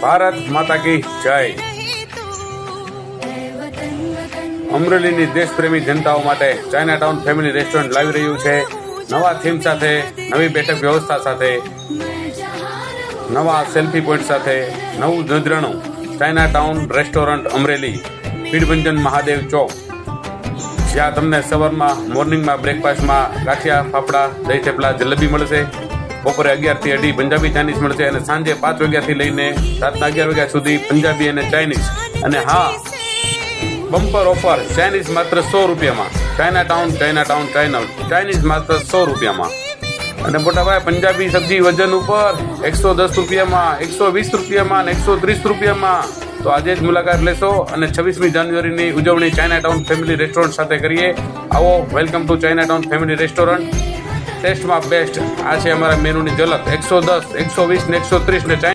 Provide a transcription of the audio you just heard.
ભારત માતા કી જય। અમરેલીની દેશપ્રેમી જનતાઓ માટે ચાઇના ટાઉન ફેમિલી રેસ્ટોરન્ટ લાવી રહ્યું છે નવા થીમ સાથે, નવી બેઠક વ્યવસ્થા સાથે, નવા સેલ્ફી પોઈન્ટ સાથે, નવું નજરાણું। China town restaurant Amreli, Pidbhanjan Mahadev Chowk, જ્યાં તમને સવારમાં મોર્નિંગમાં બ્રેકફાસ્ટમાં ગાંઠિયા, ફાફડા, દહીં થેપલા, જલેબી મળશે। બપોરે 11 થી 2:30 પંજાબી ચાઇનીઝ મળશે અને સાંજે 5 વાગ્યાથી લઈને રાતના 11 વાગ્યા સુધી પંજાબી અને ચાઇનીઝ। અને હા, બમ્પર ઓફર, ચાઇનીઝ માત્ર 100 રૂપિયામાં। ચાઇના ટાઉન ચાઇનીઝ માત્ર 100 રૂપિયામાં। અને મોટા ભાઈ પંજાબી સબ્જી વજન ઉપર 110 રૂપિયામાં, 120 રૂપિયામાં અને 130 રૂપિયામાં। તો આજે જ મુલાકાત લેશો અને 26મી જાન્યુઆરીની ઉજવણી ચાઇના ટાઉન ફેમિલી રેસ્ટોરન્ટ સાથે કરીએ। આવો, welcome to China town family restaurant. ટેસ્ટમાં બેસ્ટ, આ છે અમારા મેનુની ઝલક। 110, 120 ને 130 ને